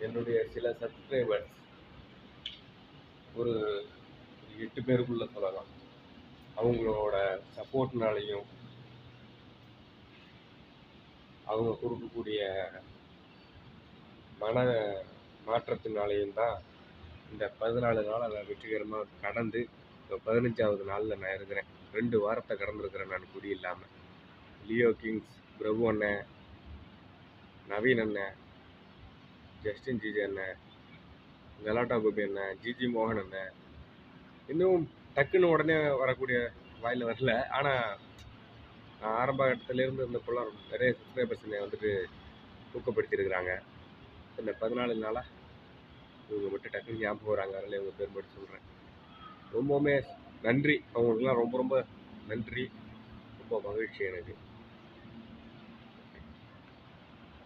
என்னுடைய சில சப்ஸ்கிரைபர்ஸ் ஒரு 8 பேருக்குள்ள சொல்லலாம். அவங்களோட சப்போர்ட்னாலையும் அவங்க கொடுக்கக்கூடிய மன மாற்றத்தினாலையும் தான் இந்த 14 நாளை நான் வெற்றிகரமாக கடந்து இப்போ 15வது நாளில் நான் இருக்கிறேன். 2 வாரத்தை கடந்திருக்கிறேன் நான் குடி இல்லாமல். லியோ கிங்ஸ், பிரபு அண்ணன், நவீன் அண்ணன், ஜஸ்டின் ஜிஜி அண்ணன், கலாட்டா கோபி அண்ணன், ஜிஜி மோகன் அண்ணன், இன்னும் டக்குன்னு உடனே வரக்கூடிய வாயில் வரல. ஆனால் நான் ஆரம்ப கட்டத்திலேருந்து இருந்தப்பெல்லாம் நிறைய சப்ஸ்கிரைபர்ஸ் என்னை வந்துட்டு ஊக்கப்படுத்தியிருக்கிறாங்க. இந்த 14 நாளாக இவங்க மட்டும் டக்குன்னு ஞாபகம் வராங்க. அதில் இவங்க பேர் மட்டும் சொல்கிறேன். ரொம்பவுமே நன்றி. அவங்களுக்குலாம் ரொம்ப ரொம்ப நன்றி. ரொம்ப மகிழ்ச்சி எனக்கு.